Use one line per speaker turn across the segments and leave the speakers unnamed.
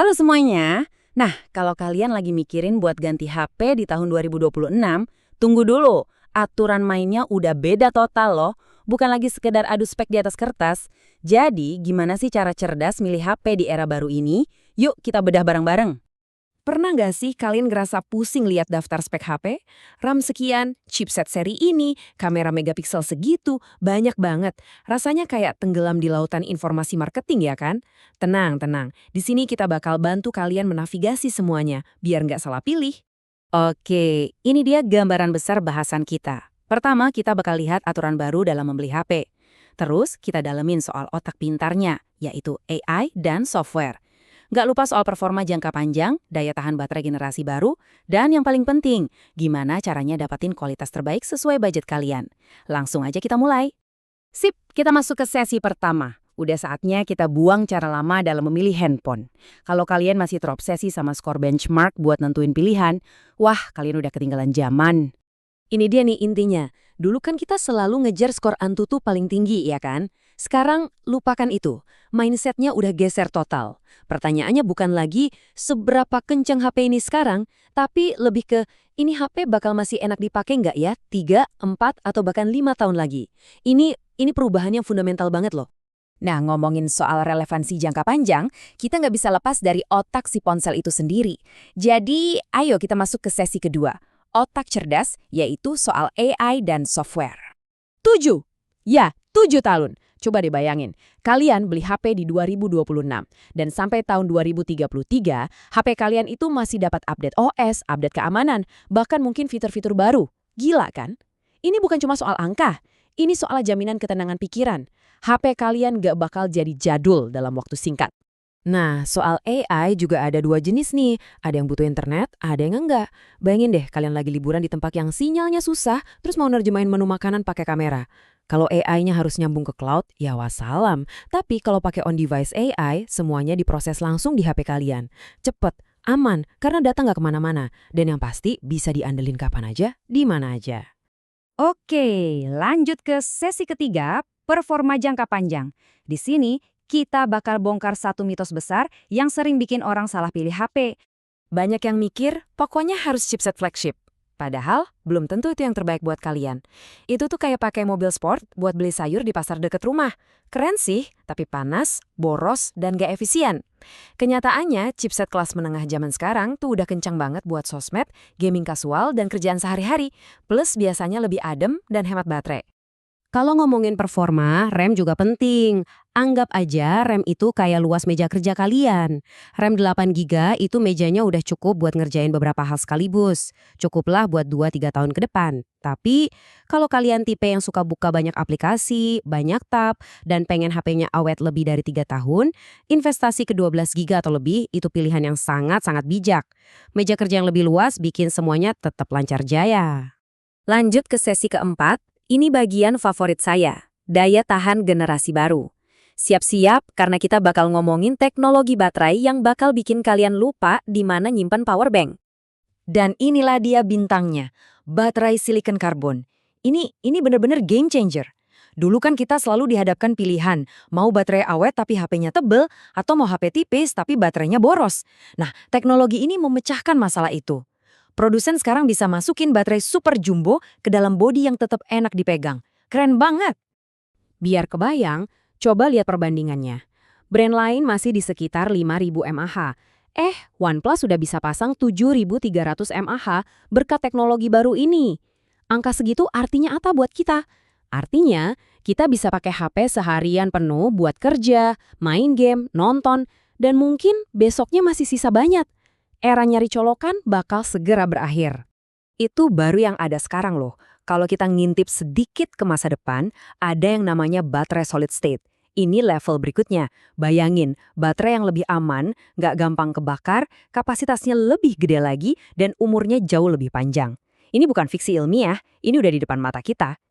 Halo semuanya. Nah, kalau kalian lagi mikirin buat ganti HP di tahun 2026, tunggu dulu. Aturan mainnya udah beda total loh. Bukan lagi sekedar adu spek di atas kertas. Jadi, gimana sih cara cerdas milih HP di era baru ini? Yuk kita bedah bareng-bareng.
Pernah nggak sih kalian ngerasa pusing lihat daftar spek HP? RAM sekian, chipset seri ini, kamera megapiksel segitu, banyak banget. Rasanya kayak tenggelam di lautan informasi marketing ya kan? Tenang, tenang. Di sini kita bakal bantu kalian menavigasi semuanya, biar nggak salah pilih.
Oke, ini dia gambaran besar bahasan kita. Pertama, kita bakal lihat aturan baru dalam membeli HP. Terus, kita dalemin soal otak pintarnya, yaitu AI dan software. Nggak lupa soal performa jangka panjang, daya tahan baterai generasi baru, dan yang paling penting, gimana caranya dapatin kualitas terbaik sesuai budget kalian. Langsung aja kita mulai. Sip, kita masuk ke sesi pertama. Udah saatnya kita buang cara lama dalam memilih handphone. Kalau kalian masih terobsesi sama skor benchmark buat nentuin pilihan, wah kalian udah ketinggalan zaman.
Ini dia nih intinya. Dulu kan kita selalu ngejar skor Antutu paling tinggi, ya kan? Sekarang lupakan itu. Mindsetnya udah geser total. Pertanyaannya bukan lagi seberapa kencang HP ini sekarang, tapi lebih ke ini HP bakal masih enak dipakai nggak ya 3, 4, atau bahkan 5 tahun lagi. Ini perubahan yang fundamental banget loh.
Nah, ngomongin soal relevansi jangka panjang, kita nggak bisa lepas dari otak si ponsel itu sendiri. Jadi, ayo kita masuk ke sesi kedua. Otak cerdas, yaitu soal AI dan software.
7. Ya, 7 tahun. Coba deh bayangin, kalian beli HP di 2026, dan sampai tahun 2033, HP kalian itu masih dapat update OS, update keamanan, bahkan mungkin fitur-fitur baru. Gila kan? Ini bukan cuma soal angka, ini soal jaminan ketenangan pikiran. HP kalian gak bakal jadi jadul dalam waktu singkat. Nah, soal AI juga ada dua jenis nih. Ada yang butuh internet, ada yang enggak. Bayangin deh, kalian lagi liburan di tempat yang sinyalnya susah, terus mau nerjemahin menu makanan pakai kamera. Kalau AI-nya harus nyambung ke cloud, ya wassalam. Tapi kalau pakai on-device AI, semuanya diproses langsung di HP kalian. Cepet, aman, karena data nggak kemana-mana. Dan yang pasti bisa diandelin kapan aja, di mana aja.
Oke, lanjut ke sesi ketiga, performa jangka panjang. Di sini, kita bakal bongkar satu mitos besar yang sering bikin orang salah pilih HP. Banyak yang mikir, pokoknya harus chipset flagship. Padahal, belum tentu itu yang terbaik buat kalian. Itu tuh kayak pakai mobil sport buat beli sayur di pasar deket rumah. Keren sih, tapi panas, boros, dan gak efisien. Kenyataannya, chipset kelas menengah zaman sekarang tuh udah kencang banget buat sosmed, gaming kasual, dan kerjaan sehari-hari. Plus biasanya lebih adem dan hemat baterai. Kalau ngomongin performa, RAM juga penting. Anggap aja RAM itu kayak luas meja kerja kalian. RAM 8 GB itu mejanya udah cukup buat ngerjain beberapa hal sekaligus. Cukuplah buat 2-3 tahun ke depan. Tapi, kalau kalian tipe yang suka buka banyak aplikasi, banyak tab, dan pengen HP-nya awet lebih dari 3 tahun, investasi ke 12 GB atau lebih itu pilihan yang sangat-sangat bijak. Meja kerja yang lebih luas bikin semuanya tetap lancar jaya. Lanjut ke sesi keempat. Ini bagian favorit saya, daya tahan generasi baru. Siap-siap karena kita bakal ngomongin teknologi baterai yang bakal bikin kalian lupa di mana nyimpan power bank. Dan inilah dia bintangnya, baterai silikon karbon. Ini bener-bener game changer. Dulu kan kita selalu dihadapkan pilihan, mau baterai awet tapi HP-nya tebel, atau mau HP tipis tapi baterainya boros. Nah, teknologi ini memecahkan masalah itu. Produsen sekarang bisa masukin baterai super jumbo ke dalam bodi yang tetap enak dipegang. Keren banget! Biar kebayang, coba lihat perbandingannya. Brand lain masih di sekitar 5.000 mAh. OnePlus sudah bisa pasang 7.300 mAh berkat teknologi baru ini. Angka segitu artinya apa buat kita? Artinya, kita bisa pakai HP seharian penuh buat kerja, main game, nonton, dan mungkin besoknya masih sisa banyak. Era nyari colokan bakal segera berakhir. Itu baru yang ada sekarang loh. Kalau kita ngintip sedikit ke masa depan, ada yang namanya baterai solid state. Ini level berikutnya. Bayangin, baterai yang lebih aman, nggak gampang kebakar, kapasitasnya lebih gede lagi, dan umurnya jauh lebih panjang. Ini bukan fiksi ilmiah, ini udah di depan mata kita.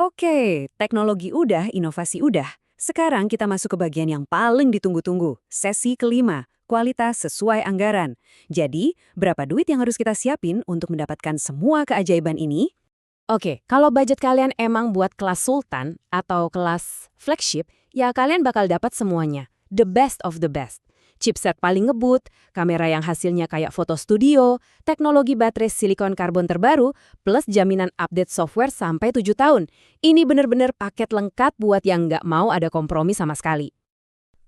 Oke, teknologi udah, inovasi udah. Sekarang kita masuk ke bagian yang paling ditunggu-tunggu, sesi kelima. Kualitas sesuai anggaran. Jadi, berapa duit yang harus kita siapin untuk mendapatkan semua keajaiban ini? Oke, kalau budget kalian emang buat kelas sultan atau kelas flagship, ya kalian bakal dapat semuanya. The best of the best.
chipset paling ngebut, kamera yang hasilnya kayak foto studio, teknologi baterai silikon karbon terbaru, plus jaminan update software sampai 7 tahun. Ini bener-bener paket lengkap buat yang nggak mau ada kompromi sama sekali.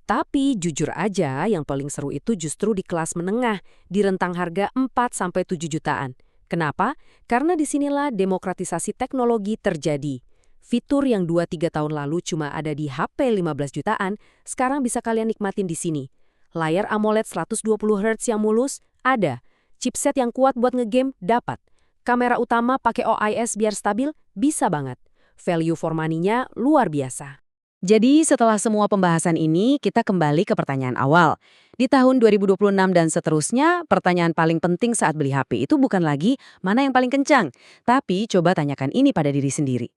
Tapi jujur aja yang paling seru itu justru di kelas menengah, di rentang harga 4-7 jutaan. Kenapa? Karena disinilah demokratisasi teknologi terjadi. Fitur yang 2-3 tahun lalu cuma ada di HP 15 jutaan, sekarang bisa kalian nikmatin di sini. Layar AMOLED 120 Hz yang mulus? Ada. Chipset yang kuat buat ngegame? Dapat. Kamera utama pakai OIS biar stabil? Bisa banget. Value for money-nya luar biasa.
Jadi setelah semua pembahasan ini, kita kembali ke pertanyaan awal. Di tahun 2026 dan seterusnya, pertanyaan paling penting saat beli HP itu bukan lagi mana yang paling kencang, tapi coba tanyakan ini pada diri sendiri.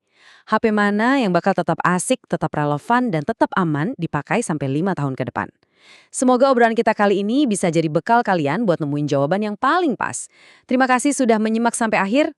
HP mana yang bakal tetap asik, tetap relevan, dan tetap aman dipakai sampai 5 tahun ke depan. Semoga obrolan kita kali ini bisa jadi bekal kalian buat nemuin jawaban yang paling pas. Terima kasih sudah menyimak sampai akhir.